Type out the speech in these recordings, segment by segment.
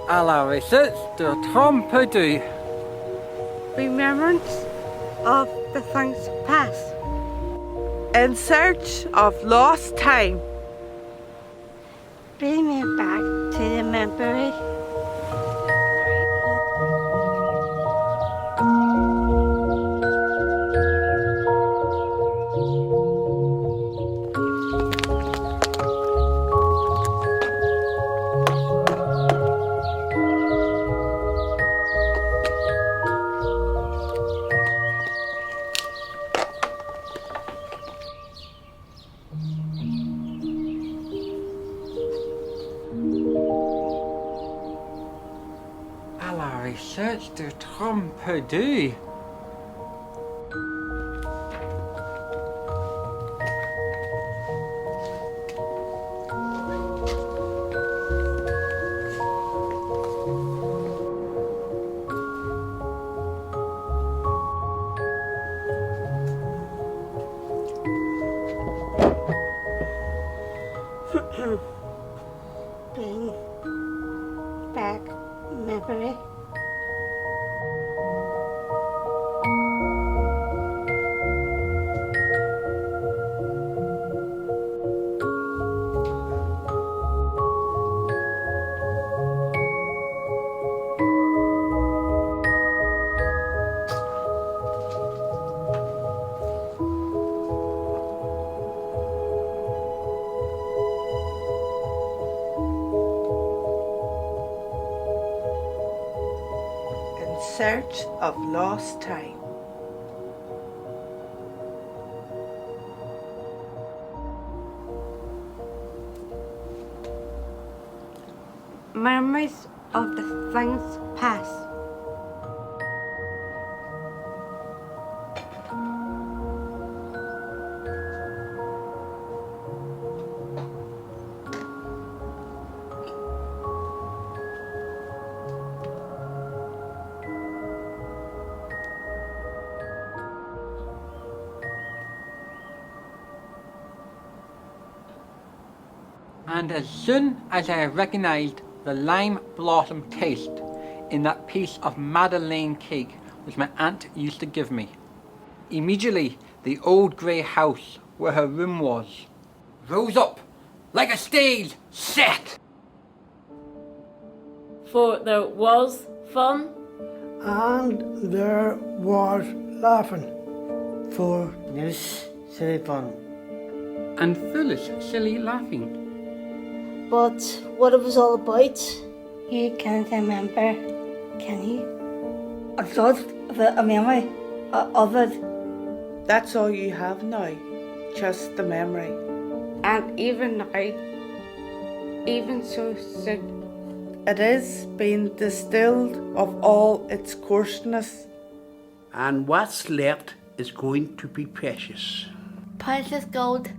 à la recherche de trompe-l'œil. Remembrance of the things past. In search of lost time. Bring me back to the memory. À la recherche de trompe-l'œil. Bring back memory. In search of lost time. Memories of the things past. And as soon as I recognised the lime blossom taste in that piece of Madeleine cake which my aunt used to give me, immediately the old grey house where her room was rose up like a stage set. For there was fun, And there was laughing. For news, silly fun. And foolish, silly laughing. but what it was all about, You can't remember, can you? I thought of a memory of it. That's all you have now. Just the memory. And even now, even so soon, It is being distilled of all its coarseness. And what's left is going to be precious. precious gold.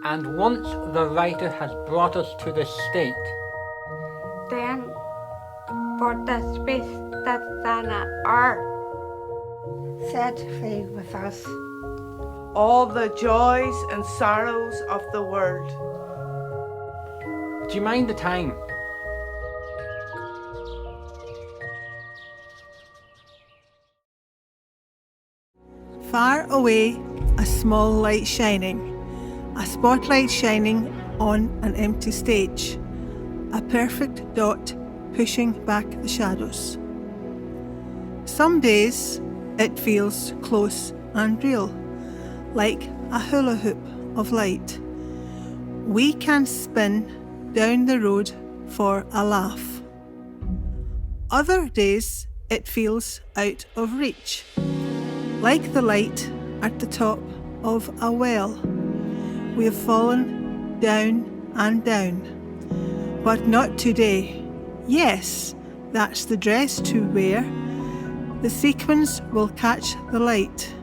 And once the writer has brought us to this state, then for the space that's on earth, set free with us. All the joys and sorrows of the world. do you mind the time? Far away, a small light shining, a spotlight shining on an empty stage, a perfect dot pushing back the shadows. Some days it feels close and real, like a hula hoop of light. We can spin down the road for a laugh. Other days it feels out of reach, like the light at the top of a well. We have fallen down and down, but not today. Yes, that's the dress to wear. The sequins will catch the light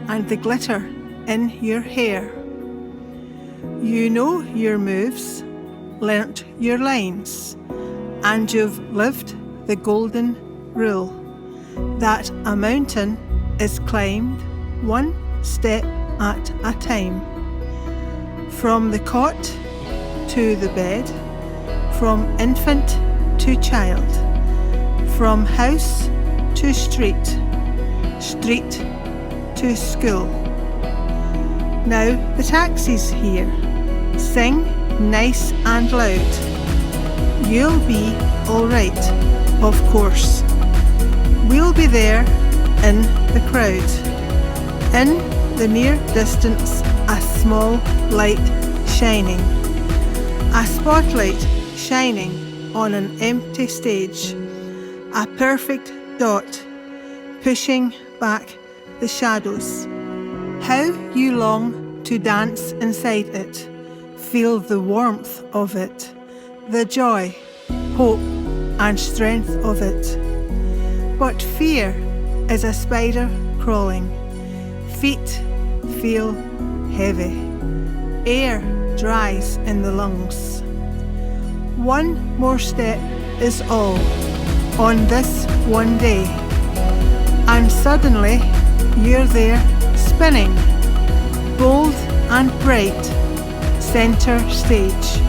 and the glitter in your hair. You know your moves, learnt your lines, and you've lived the golden rule that a mountain is climbed one step at a time. From the cot to the bed, from infant to child, from house to street, street to school. Now the taxi's here. Sing nice and loud. You'll be alright, of course. We'll be there in the crowd. In the near distance, a small light shining. A spotlight shining on an empty stage. A perfect dot pushing back the shadows. How you long to dance inside it. Feel the warmth of it, the joy, hope and strength of it. But fear is a spider crawling. Feet feel heavy. Air dries in the lungs. One more step is all on this one day. And suddenly you're there spinning, bold and bright, centre stage.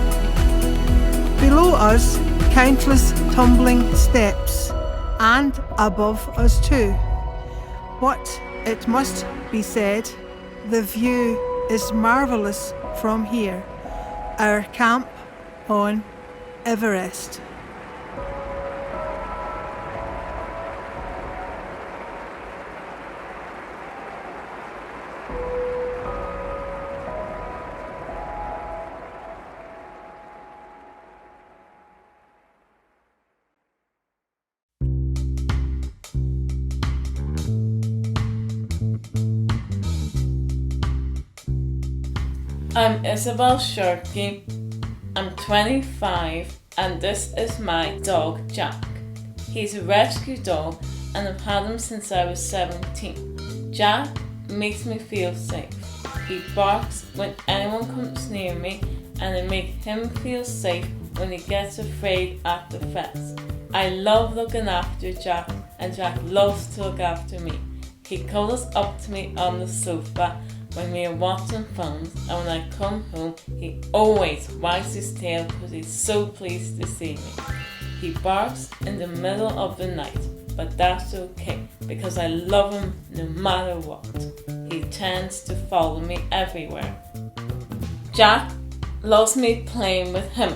Below us, countless tumbling steps, and above us too. But it must be said, the view is marvellous from here, our camp on Everest. I'm Isabel Sharkey, I'm 25 and this is my dog Jack. He's a rescue dog and I've had him since I was 17. Jack makes me feel safe. He barks when anyone comes near me and I make him feel safe when he gets afraid at the fence. I love looking after Jack and Jack loves to look after me. He cuddles up to me on the sofa when we are watching films, and when I come home he always wags his tail because he's so pleased to see me. He barks in the middle of the night, but that's okay because I love him no matter what. He tends to follow me everywhere. Jack loves me playing with him.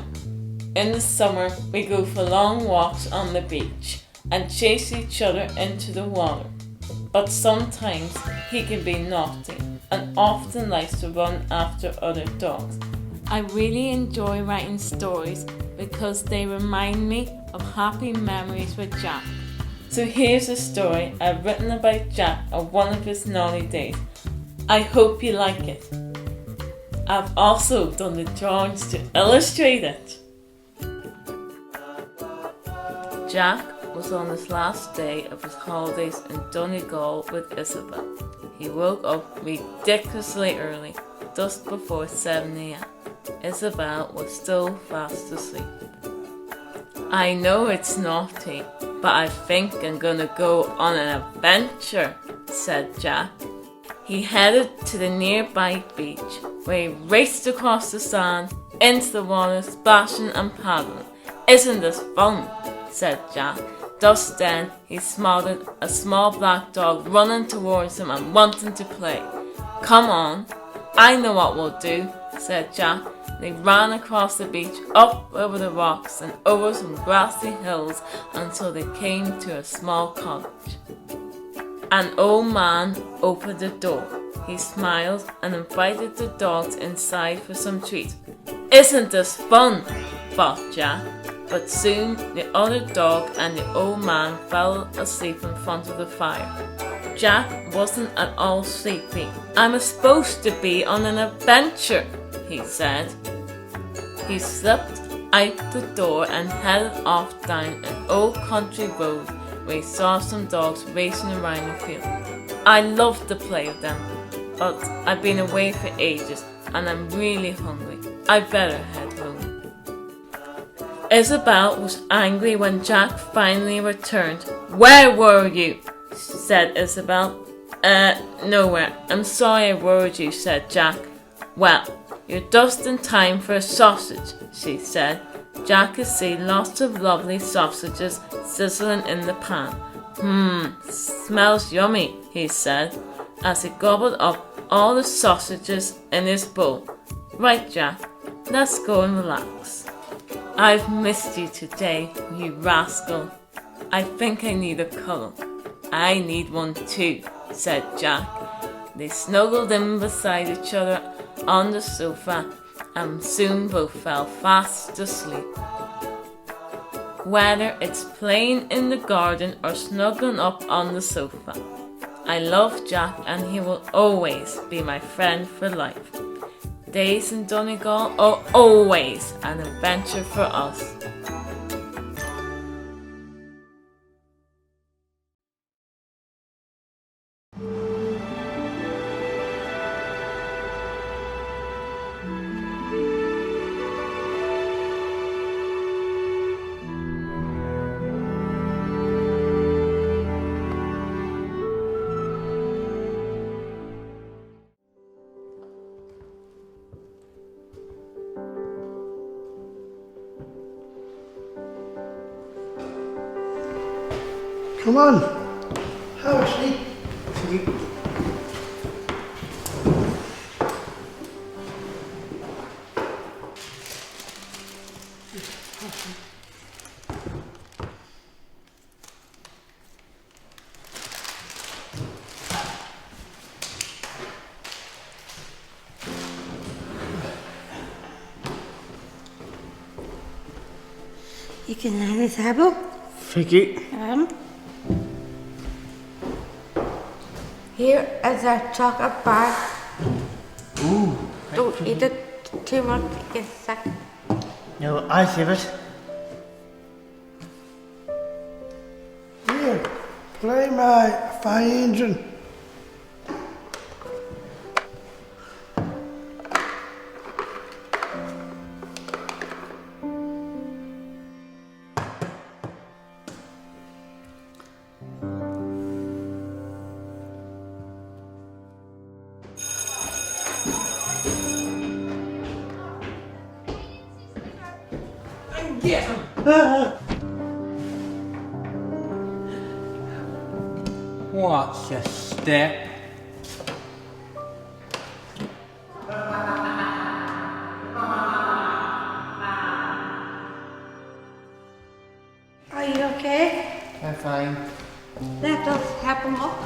In the summer we go for long walks on the beach and chase each other into the water. But sometimes he can be naughty and often likes to run after other dogs. I really enjoy writing stories because they remind me of happy memories with Jack. So here's a story I've written about Jack on one of his naughty days. I hope you like it. I've also done the drawings to illustrate it. Jack was on his last day of his holidays in Donegal with Isabel. He woke up ridiculously early, just before 7 a.m. Isabel was still fast asleep. I know it's naughty, but I think I'm gonna go on an adventure, said Jack. He headed to the nearby beach, where he raced across the sand, into the water, splashing and paddling. Isn't this fun? Said Jack. Just then, he spotted a small black dog running towards him and wanting to play. Come on, I know what we'll do, said Jack. They ran across the beach, up over the rocks and over some grassy hills until they came to a small cottage. An old man opened the door. He smiled and invited the dogs inside for some treats. Isn't this fun? Thought Jack. But soon the other dog and the old man fell asleep in front of the fire. Jack wasn't at all sleepy. I'm supposed to be on an adventure, he said. He slipped out the door and headed off down an old country road where he saw some dogs racing around the field. I love to play with them, but I've been away for ages and I'm really hungry. I better head home. Isabel was angry when Jack finally returned. Where were you? Said Isabel. Nowhere. I'm sorry I worried you, said Jack. Well, you're just in time for a sausage, she said. Jack could see lots of lovely sausages sizzling in the pan. Smells yummy, he said, as he gobbled up all the sausages in his bowl. Right, Jack, let's go and relax. I've missed you today, you rascal. I think I need a cuddle. I need one too, said Jack. They snuggled in beside each other on the sofa and soon both fell fast asleep. Whether it's playing in the garden or snuggling up on the sofa, I love Jack and he will always be my friend for life. Days in Donegal are always an adventure for us. Come on. Have a seat. You can have this apple. Thank you. Here is a chocolate bar. Ooh. Don't eat it too much, you get sick. No, I save it. Here, play my fire engine. Get him! What's a step? Are you okay? I'm fine. Let us help him up.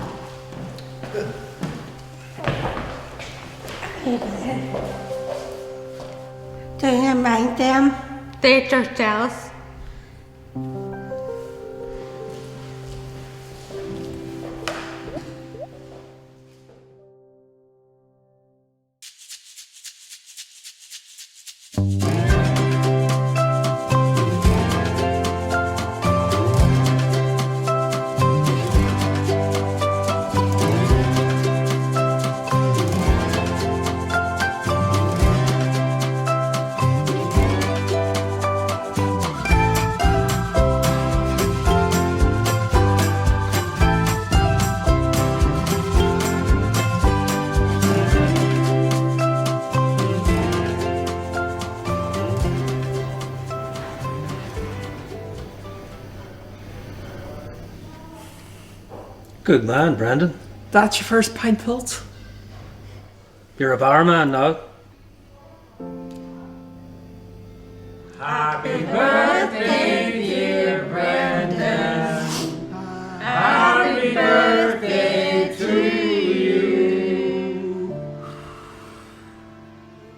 Do you mind them? They're just jealous. Good man, Brandon. That's your first pint pulled? You're a barman now. Happy birthday, dear Brendan. Happy birthday to you.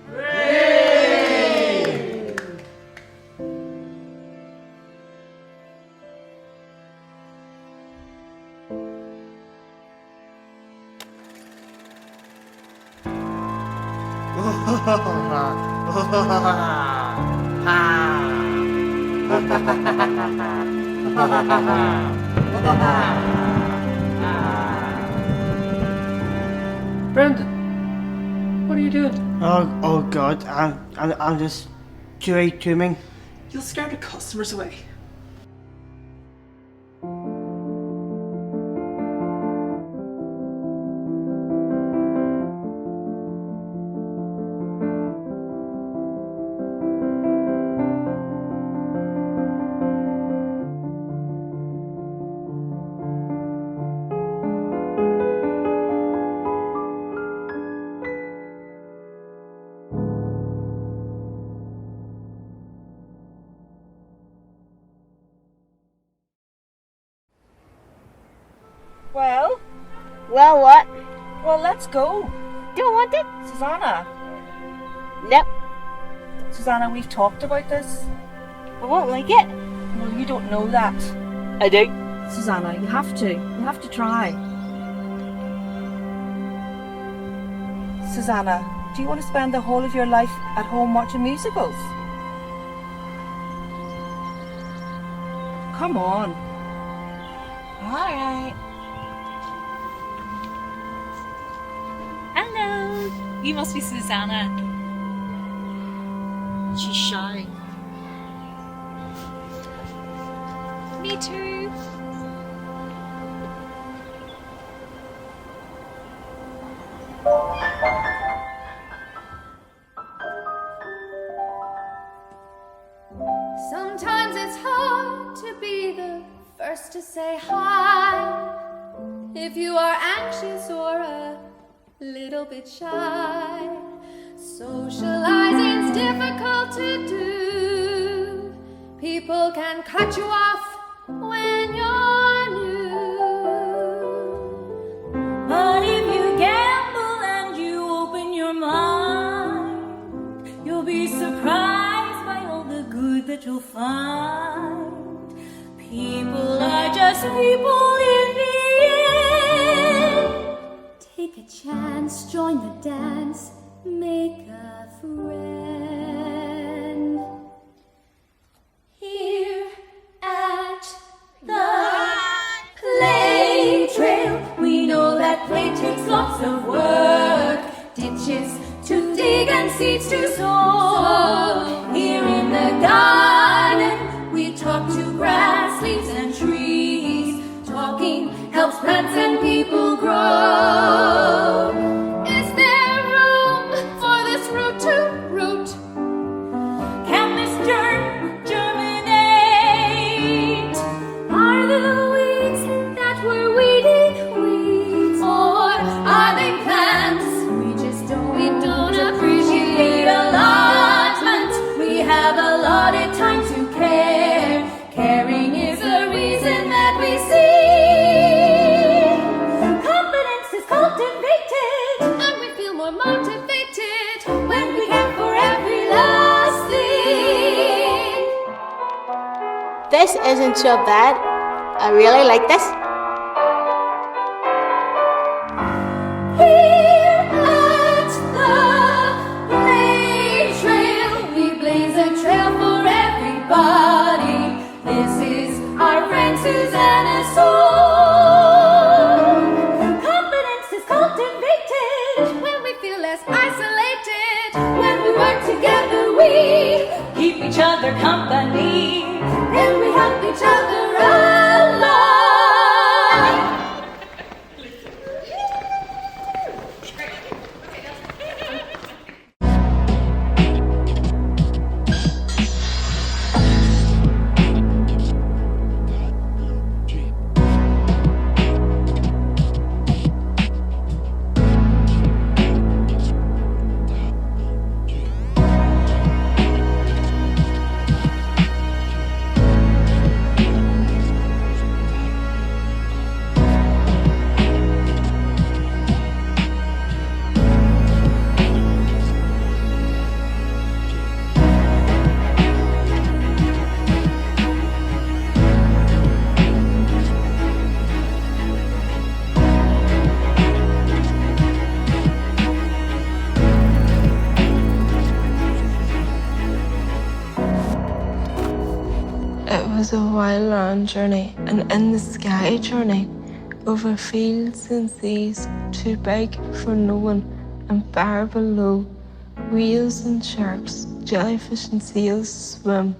Hooray! Brendan, what are you doing? Oh God, I'm just joy tuning. You'll scare the customers away. Well, what? Well, let's go. Don't want it? Susanna. Nope. Susanna, we've talked about this. I won't like it. Well, you don't know that. I do. Susanna, you have to. You have to try. Susanna, do you want to spend the whole of your life at home watching musicals? Come on. All right. Hello. You must be Susanna. She's shy. Me too. Sometimes it's hard to be the first to say hi if you are anxious or a little bit shy. Socializing's difficult to do. People can cut you off when you're new. But if you gamble and you open your mind, you'll be surprised by all the good that you'll find. People are just people in the end. Take a chance, join the dance, make a friend. Here at the play trail, we know that play takes lots of work. Ditches to dig and seeds to sow. Here in the garden, we talk to grass, leaves and trees. Talking helps plants and people grow. Is there room for this root to root? Can this germ germinate? Are the weeds that we're weeding weeds? Or are they plants? We don't appreciate allotment. We have allotted time to care. Caring is the reason that we see. Confidence is cultivated, and we feel more motivated when we care for every last thing. This isn't so bad. I really like this. Here at the play trail, we blaze a trail for everybody. This is our friend Susanna's song. confidence is cultivated. When we feel less isolated, when we work together, we Keep each other company. and we help each other along. It was a wild journey, an in the sky journey, over fields and seas, too big for no one, and far below, whales and sharks, jellyfish and seals swim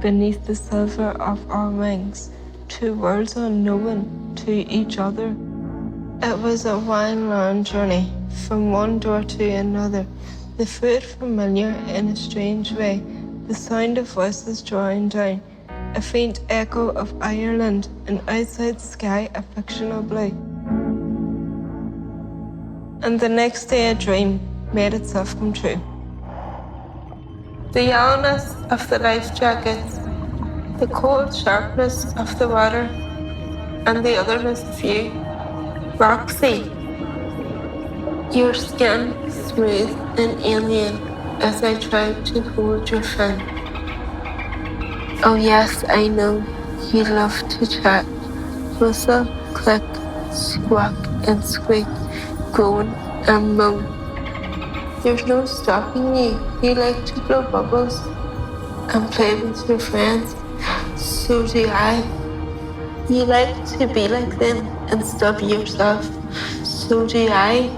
beneath the silver of our wings, two worlds unknown to each other. It was a wild journey, from one door to another, the food familiar in a strange way, the sound of voices drawing down, a faint echo of Ireland, and outside the sky a fictional blue. And the next day a dream made itself come true. The yellowness of the life jackets, the cold sharpness of the water, and the otherness of you, Roxy, your skin smooth and alien as I tried to hold your fin. Oh yes, I know you love to chat. Whistle, click, squawk and squeak, groan and moan. There's no stopping you. You like to blow bubbles and play with your friends. So do I. You like to be like them and stub yourself. So do I.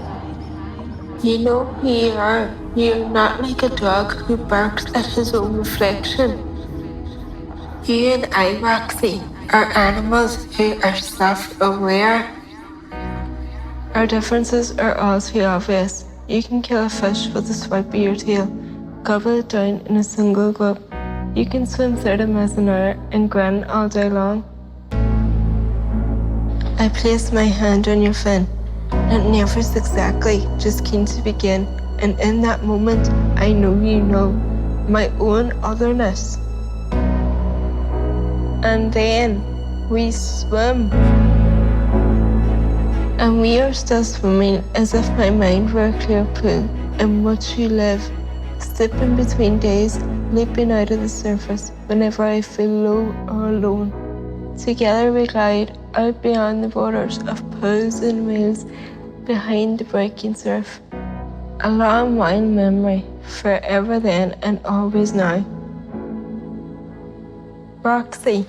You know who you are. You're not like a dog who barks at his own reflection. You and I, Roxy, are animals who are self-aware. Our differences are all too obvious. You can kill a fish with a swipe of your tail, gobble it down in a single gulp. You can swim 30 miles an hour and grin all day long. I place my hand on your fin. It never's exactly, just keen to begin. And in that moment, I know you know my own otherness. And then we swim. And we are still swimming as if my mind were a clear pool in which you live, slipping between days, leaping out of the surface whenever I feel low or alone. Together we glide out beyond the borders of pools and wheels, behind the breaking surf. A long wild memory, forever then and always now. Roxy.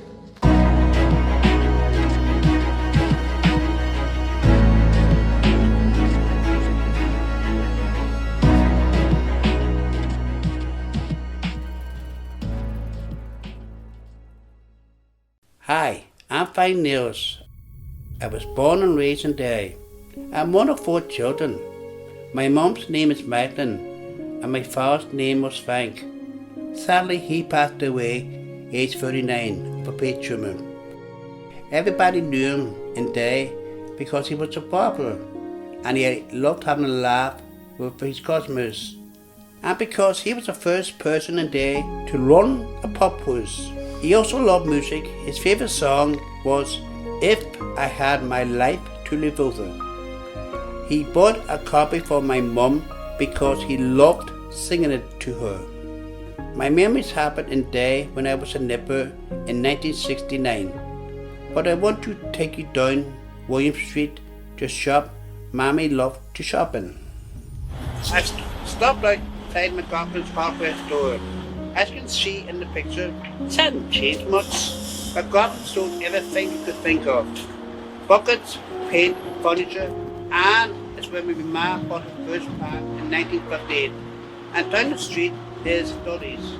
Hi, I'm Foyle Niels. I was born and raised in Derry. I'm one of 4 children. My mum's name is Madeline and my father's name was Frank. Sadly, he passed away aged 39 of a brain tumour. Everybody knew him in Derry because he was a barber and he loved having a laugh with his customers, and because he was the first person in Derry to run a pub quiz. He also loved music. His favourite song was If I Had My Life to Live Over. He bought a copy for my mum because he loved singing it to her. My memories happened in Derry when I was a nipper in 1969. But I want to take you down William Street to shop Mammy loved to shop in. I stopped outside McLaughlin's hardware store. As you can see in the picture, it hadn't changed much. McLaughlin sold everything you could think of. Buckets, paint, furniture, and it's where my mum bought her first pan in 1958. And down the street there's Dolly's.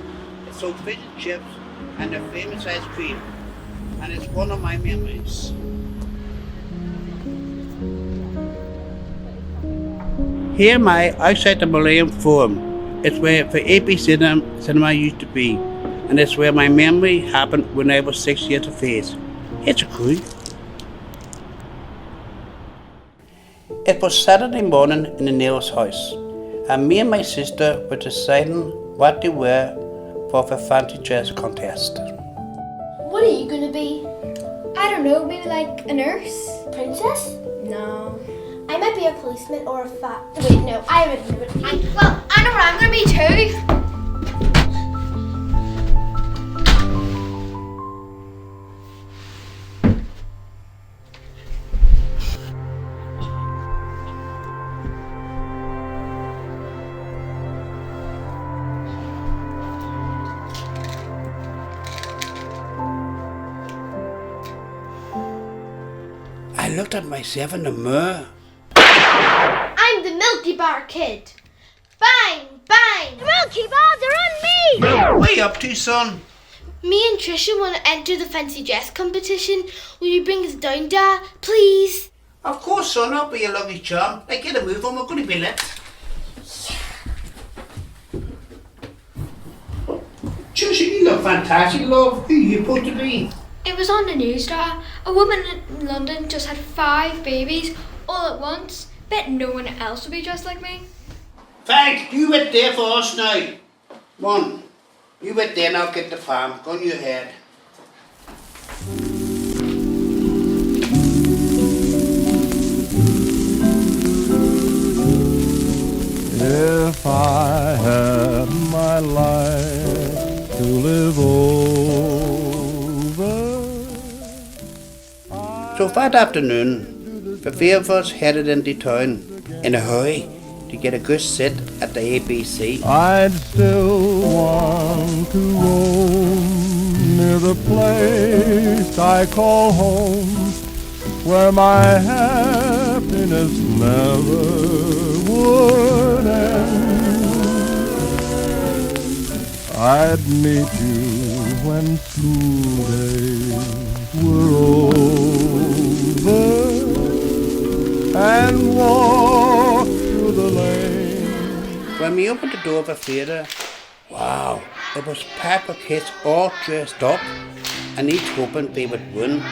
It sold fish and chips and their famous ice cream. And it's one of my memories. Here am I outside the Millennium Forum. It's where the AP cinema used to be, and it's where my memory happened when I was 6 years of age. It's a cool. It was Saturday morning in the Niels house, and me and my sister were deciding what to wear for the fancy dress contest. What are you gonna be? I don't know, maybe like a nurse? Princess? No. I might be a policeman or a Wait, no, I haven't know it. Well, I know what I'm gonna be too. I looked at myself in the mirror. I'm the Milky Bar Kid. Bang, bang! The Milky Bars are on me! What are you up to, son? Me and Trisha want to enter the fancy dress competition. Will you bring us down, Dad, please? Of course, son. I'll be your lucky charm. Like, get a move on. We're going to be lit. Trisha, you look fantastic, love. Who are you supposed to be? It was on the news, Dad. A woman in London just had 5 babies all at once. Bet no one else will be dressed like me. Frank, you wait there for us now. Come on. You wait there and I'll get the farm. Go on your head. if I had my life to live over. So that afternoon, the three of us headed into town in a hurry to get a good sit at the ABC. I'd still want to roam near the place I call home, where my happiness never would end. I'd meet you when school days were over and walk through the lane. When we opened the door of the theatre, wow, it was packed with kids all dressed up and each hoping they would win.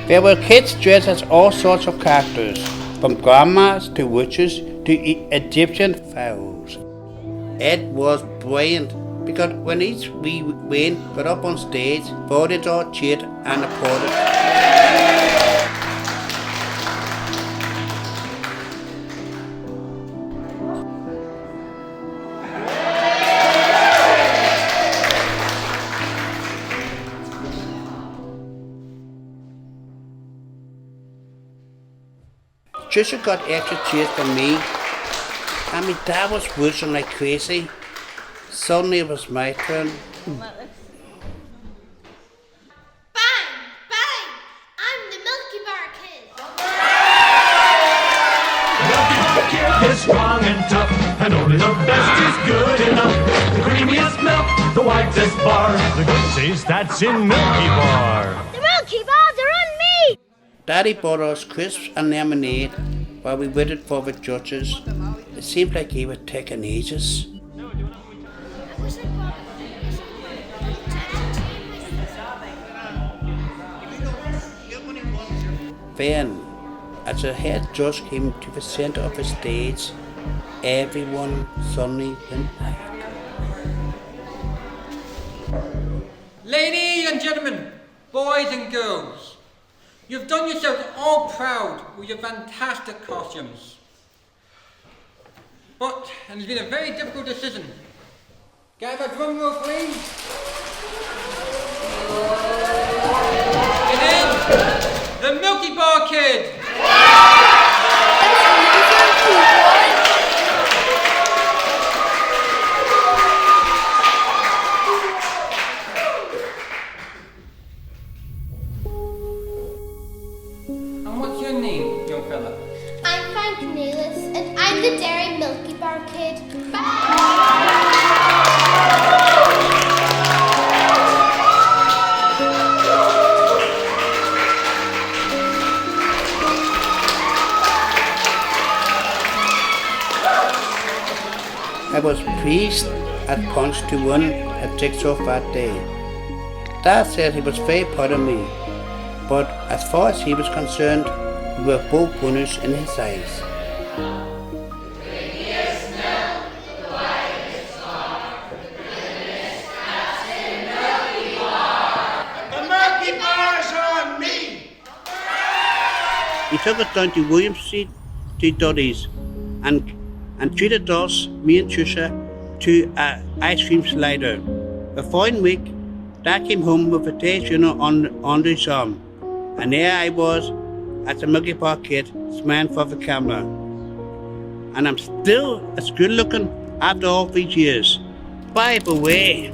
There were kids dressed as all sorts of characters, from grandmas to witches to Egyptian pharaohs. It was brilliant because when each wee win got up on stage, voted all cheered and applauded. Trisha got extra cheers from me, and my dad was whistling like crazy. Suddenly it was my turn. Bang! Bang! I'm the Milky Bar Kid! The kid is strong and tough, and only the best is good enough. The creamiest milk, the whitest bar, the good taste that's in Milky Bar. The Milky Bars are on me! Daddy bought us crisps and lemonade while we waited for the judges. It seemed like he was taking ages. Then, as the head judge came to the center of the stage, everyone suddenly went quiet. Ladies and gentlemen, boys and girls, you've done yourselves all proud with your fantastic costumes. But it's been a very difficult decision. Can I have a drum roll, please? It is the Milky Bar Kid! And what's your name, young fella? I'm Frank Nealis, and I'm the Derry Milky Bar Kid. I was pleased at punch to win at Jigsaw that day. Dad said he was very proud of me, but as far as he was concerned, we were both winners in his eyes. The Milky Bar's on me! He took us down to William Street to Duddy's and treated us, me and Trisha, to an ice cream slider. The following week, Dad came home with a day journal under his arm, and there I was at the Milky Bar Kid, smiling for the camera. And I'm still as good looking after all these years. By the way,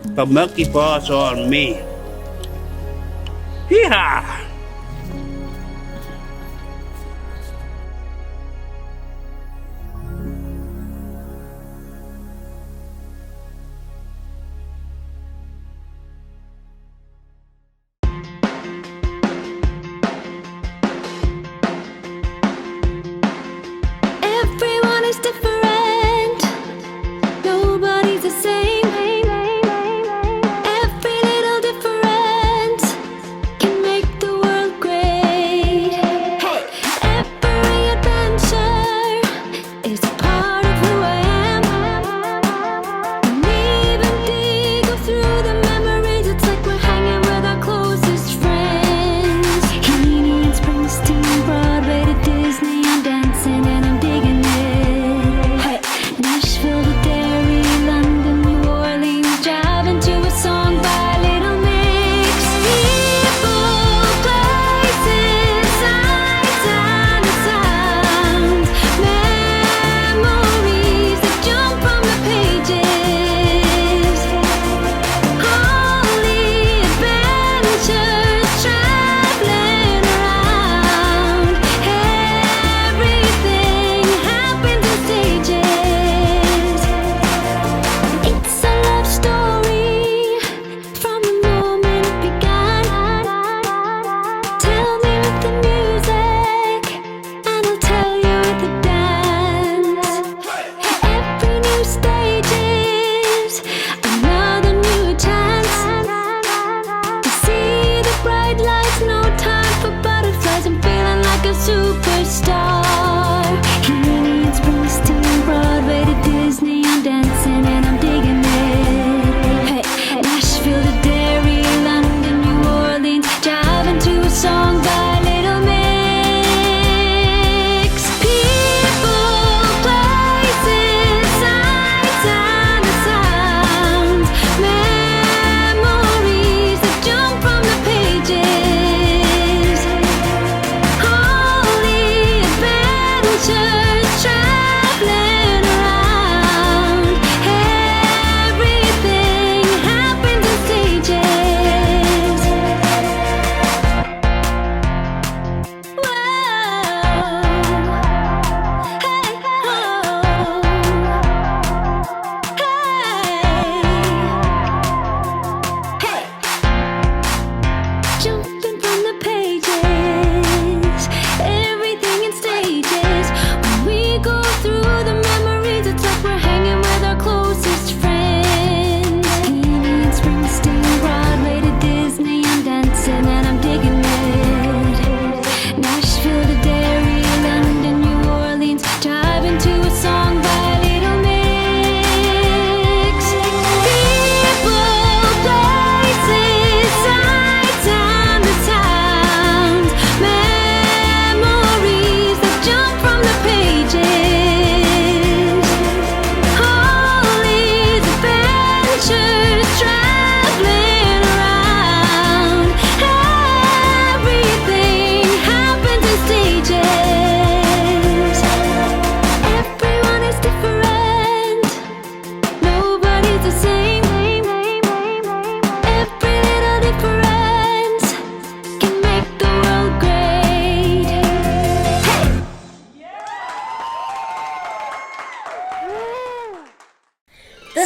the Milky Bar's on me. Hee-haw! Everyone is different. Nobody's the same. Every little difference can make the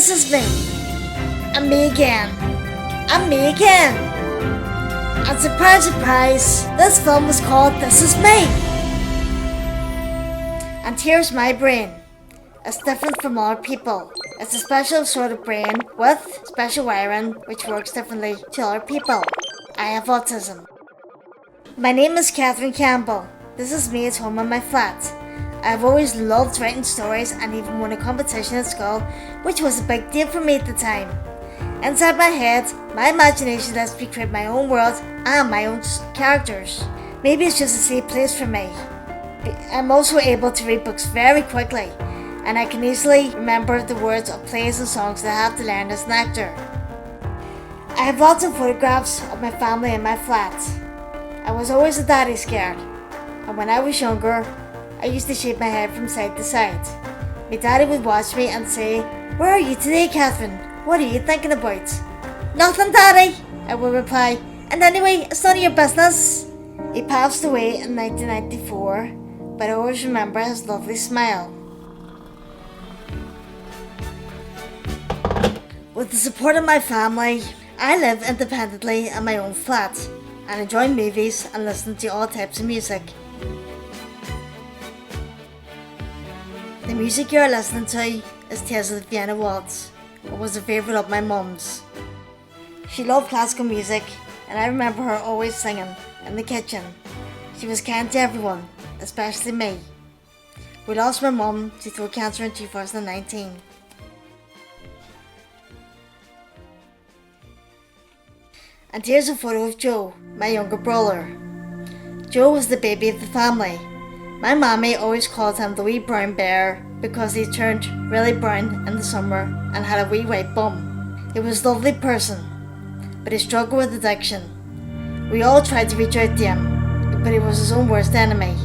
This is me. I'm me again. I'm me again. And surprise, surprise, this film was called This Is Me. And here's my brain. It's different from other people. It's a special sort of brain with special wiring which works differently to other people. I have autism. My name is Catherine Campbell. This is me at home in my flat. I've always loved writing stories and even won a competition at school, which was a big deal for me at the time. Inside my head, my imagination lets me create my own world and my own characters. Maybe it's just a safe place for me. I'm also able to read books very quickly, and I can easily remember the words of plays and songs that I have to learn as an actor. I have lots of photographs of my family in my flat. I was always a daddy scared, and when I was younger, I used to shake my head from side to side. My daddy would watch me and say, "Where are you today, Catherine? What are you thinking about?" "Nothing, Daddy," I would reply, "and anyway, it's none of your business." He passed away in 1994, but I always remember his lovely smile. With the support of my family, I live independently in my own flat and enjoy movies and listen to all types of music. The music you're listening to is Tales of the Vienna Waltz. It was a favourite of my mum's. She loved classical music, and I remember her always singing in the kitchen. She was kind to everyone, especially me. We lost my mum to throat cancer in 2019. And here's a photo of Joe, my younger brother. Joe was the baby of the family. My mommy always called him the wee brown bear because he turned really brown in the summer and had a wee white bum. He was a lovely person, but he struggled with addiction. We all tried to reach out to him, but he was his own worst enemy.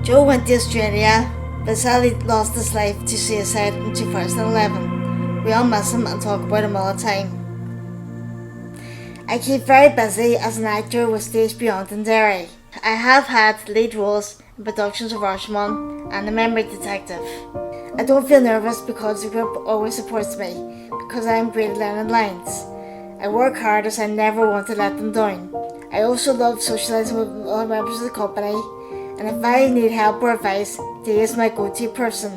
Joe went to Australia, but sadly lost his life to suicide in 2011. We all miss him and talk about him all the time. I keep very busy as an actor with Stage Beyond in Derry. I have had lead roles in productions of Rashomon and The Memory Detective. I don't feel nervous because the group always supports me, because I am great at learning lines. I work hard as I never want to let them down. I also love socialising with other members of the company, and if I need help or advice, Dee is my go-to person.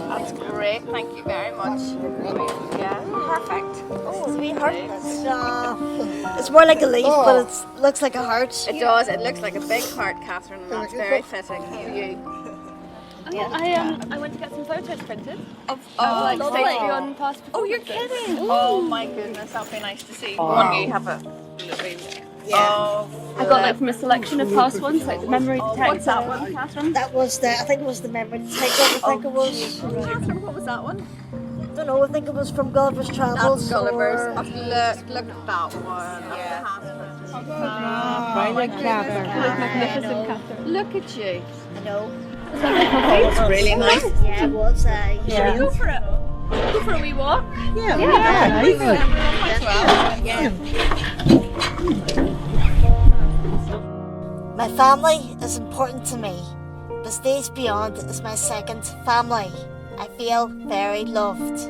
That's great, thank you very much. Yeah, perfect. Oh, it's a wee heart. It's more like a leaf, but it looks like a heart. It does, it looks like a big heart, Catherine, and that's very fitting for you. I went to get some photos printed of like Stage Beyond past. Oh, you're kidding! Oh my goodness, that'll be nice to see. One you have a yeah. Oh, I got like from a selection of past ones, like the Memory Detective. What's that one, Catherine? That was I think it was the Memory Detective. I think it was. Catherine, what was that one? I don't know. I think it was from Gulliver's Travels. That's Gulliver's. Look at that one. Yeah. Magnificent, Catherine. Look at you. I know. It's really nice. Yeah, it was. Should we go for it? Go for a wee walk? Yeah. My family is important to me, but Stage Beyond is my second family. I feel very loved.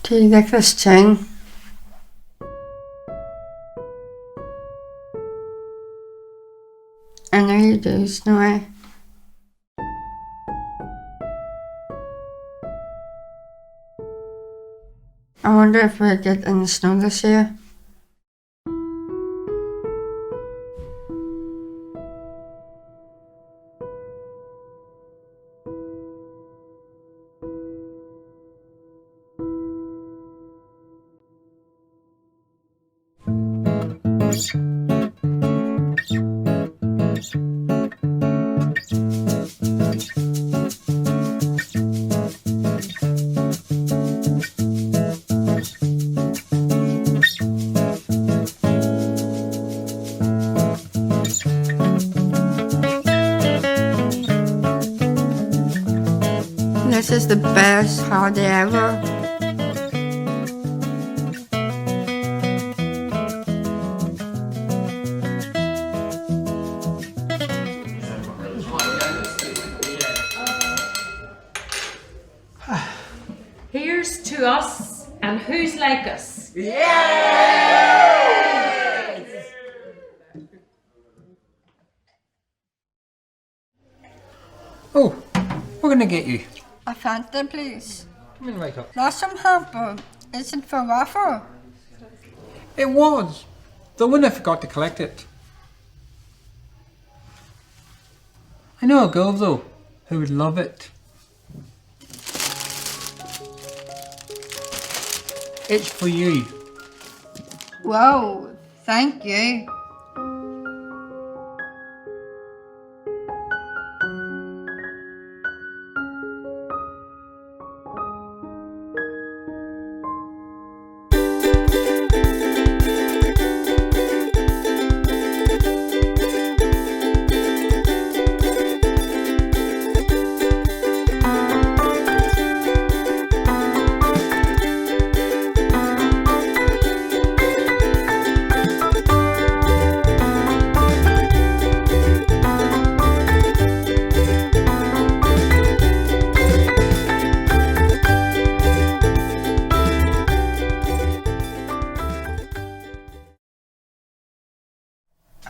Do you like this tune? I know you do, Snowy. I wonder if we'll get in the snow this year. This is the best holiday ever. Here's to us and who's like us. Oh, we're gonna get you. A Fanta, please. Come in right up. Lost some hamper. Is it for waffle? It was. The winner forgot to collect it. I know a girl though who would love it. It's for you. Whoa, thank you.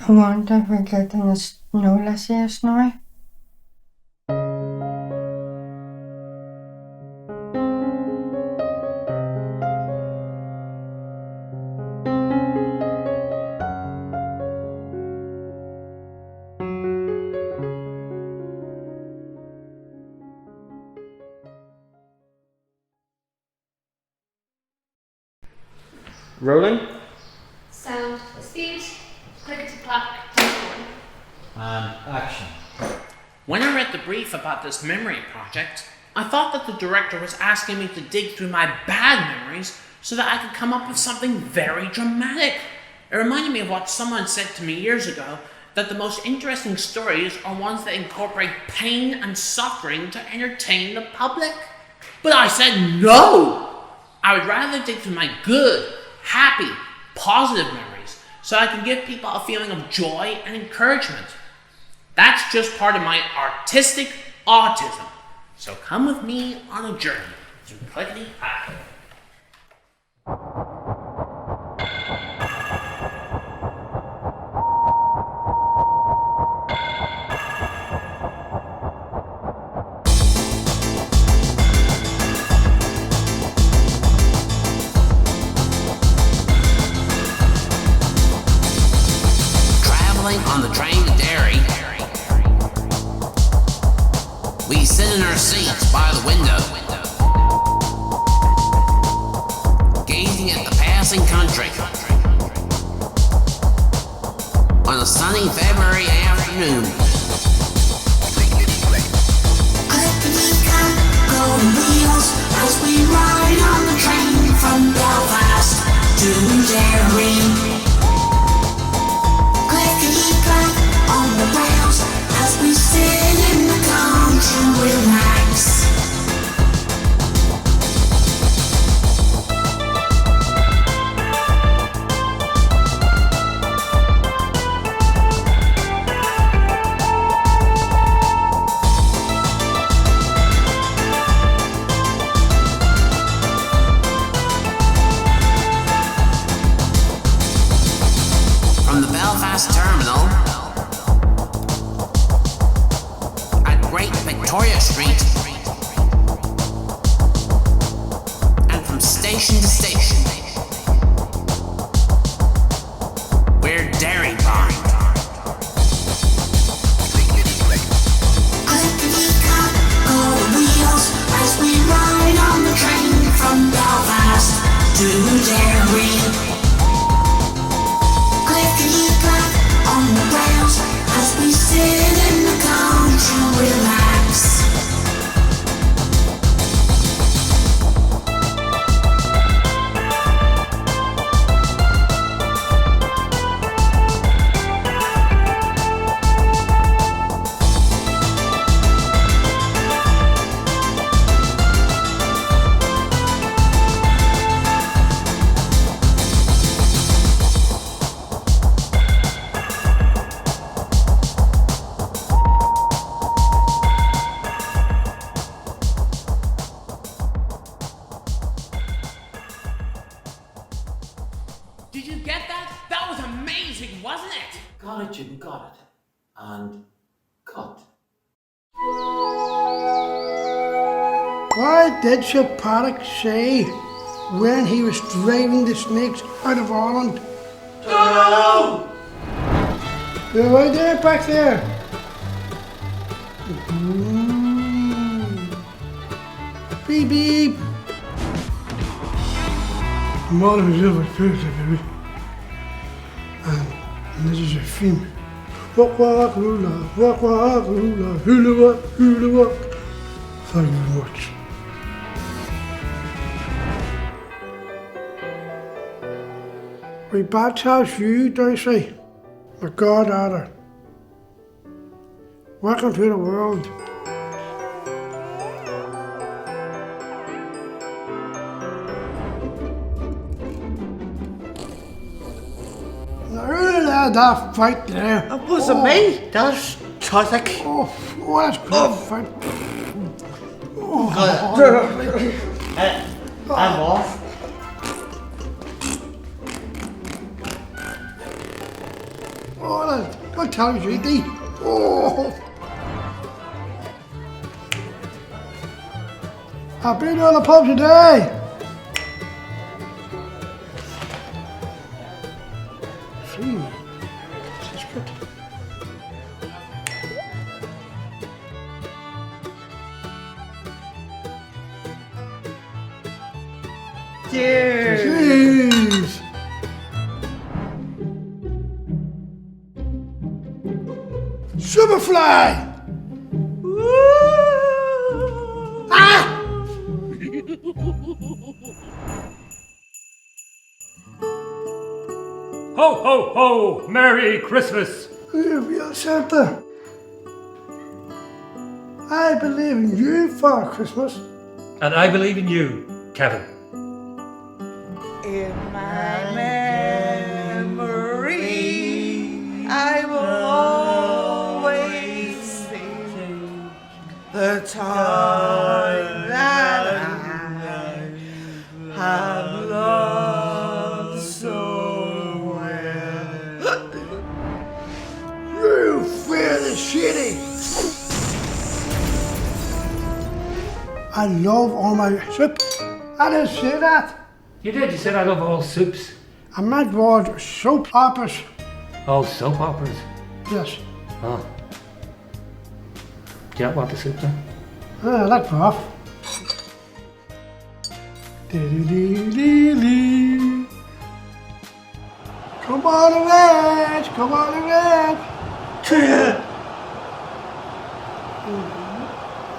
I wonder if we're getting the snow this year, Snowy. Rolling. Sound, speed, click-to-clack, And action. When I read the brief about this memory project, I thought that the director was asking me to dig through my bad memories so that I could come up with something very dramatic. It reminded me of what someone said to me years ago, that the most interesting stories are ones that incorporate pain and suffering to entertain the public. But I said no! I would rather dig through my good, happy, positive memories so I can give people a feeling of joy and encouragement. That's just part of my artistic autism. So come with me on a journey through clickety-clack. On the train to Derry, we sit in our seats by the window, gazing at the passing country. On a sunny February afternoon, golden wheels as we ride on the train from Belfast to Derry. On the rails as we sit in the car to relax. From the Belfast terminal, Victoria Street, and from station to station. amazing, wasn't it? Got it, Jim, got it. And cut. What did Sir Paddock say when he was driving the snakes out of Ireland? No! They're right there, back there. Beep beep. Mother was ill with Thursday, baby. And this is a film. Walk, walk, hula, walk, walk, hula, hula, walk, hula, walk. Thank you very much. We baptize you, Darcy, my goddaughter. Welcome to the world. That fight there. It wasn't me. That's Tozik. Oh, that's good fight. I'm off. Oh, that's tell you, JD. Oh. I've been on the pub today. See. Cheers! Cheers! Superfly! Ah! Ho, ho, ho! Merry Christmas! Real Santa, I believe in you for Christmas. And I believe in you, Kevin. In my memory, I will always sing the time that I have loved so well. You fear the city. I love all my soup. I didn't say that. You did, you said I love all soups. I meant was soap operas. All soap operas? Yes. Oh. Do you not want the soup then? I like broth. Come on, the ranch! Come on, the ranch!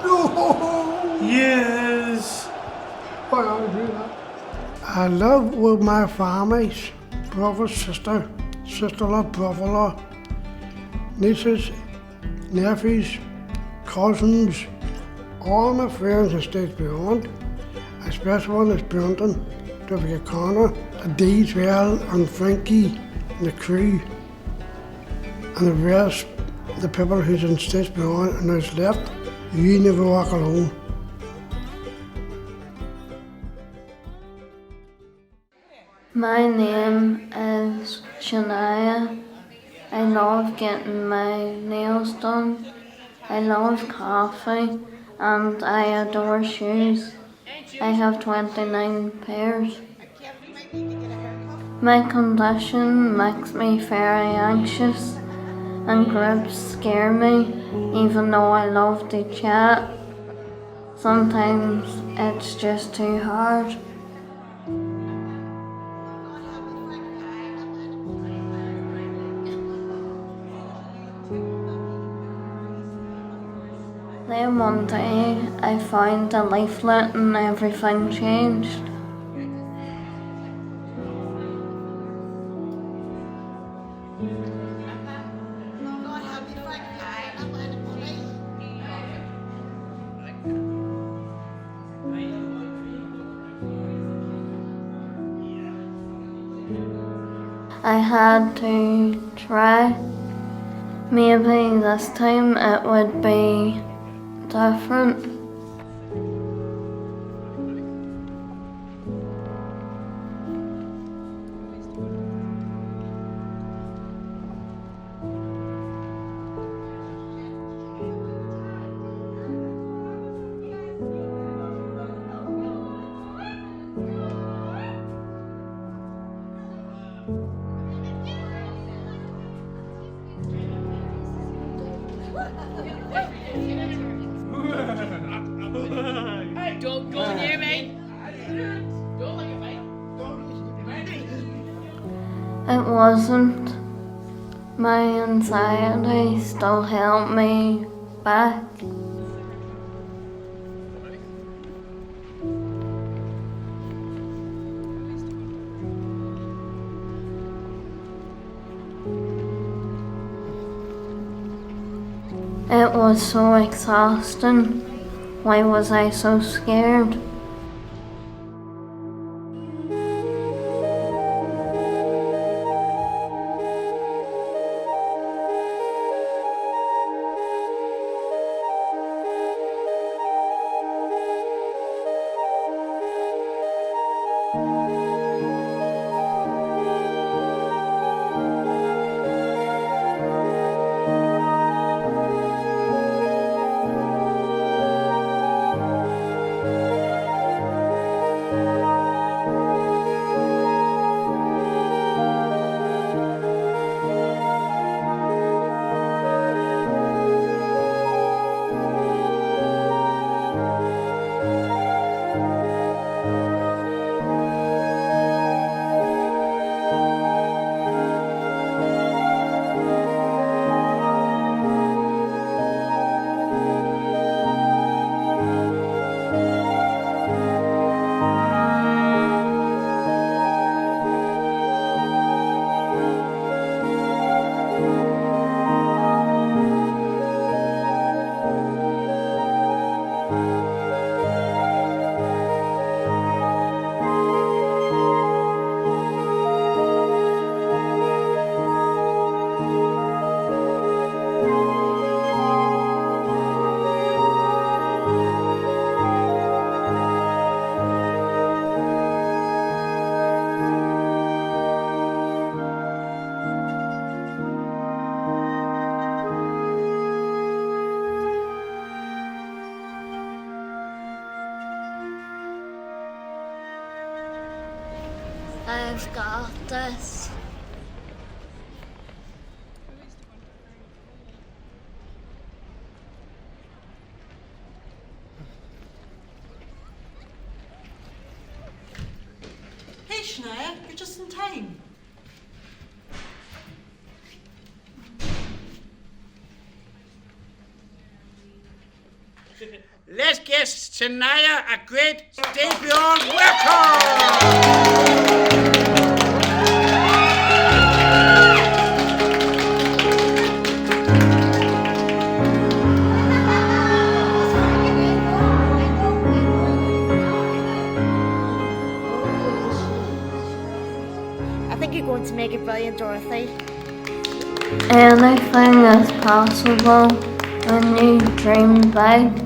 No! Yes! Why don't I do that? I live with my families, brother, sister, sister-in-law, brother-in-law, nieces, nephews, cousins, all my friends in states beyond, especially one is Brenton, W. Connor, Dee as well, and Frankie, and the crew, and the rest, the people who's in states beyond and who's left. You never walk alone. My name is Shania. I love getting my nails done. I love coffee and I adore shoes. I have 29 pairs. My condition makes me very anxious and groups scare me even though I love to chat. Sometimes it's just too hard. Then one day I found a leaflet and everything changed. I had to try. Maybe this time it would be different. Don't go near me. Don't look at me. It wasn't. My anxiety still held me back. It was so exhausting. Why was I so scared? I've got this. Hey Shania, you're just in time. Let's give Shania a great debut welcome! I think you're going to make it brilliant, Dorothy. Anything is possible when you dream big.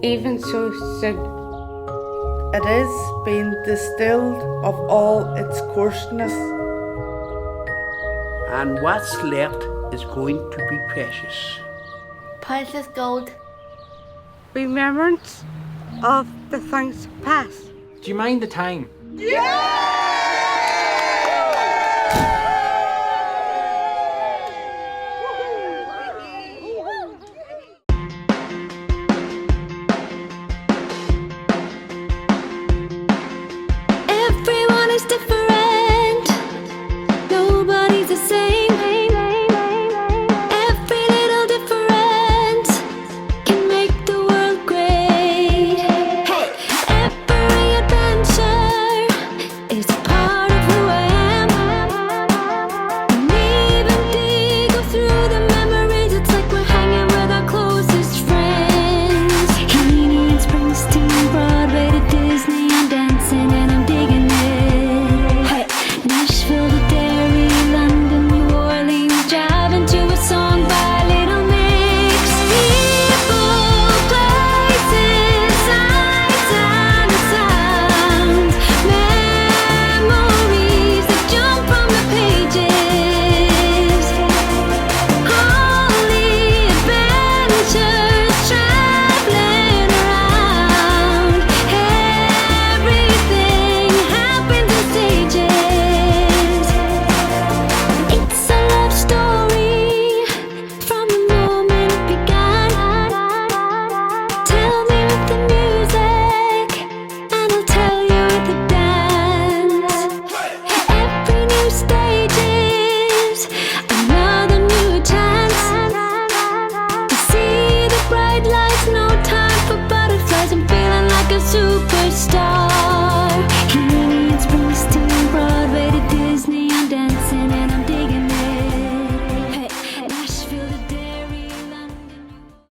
even so soon. It is being distilled of all its coarseness. And what's left is going to be precious. Precious gold. Remembrance of the things past. Do you mind the time? Yeah!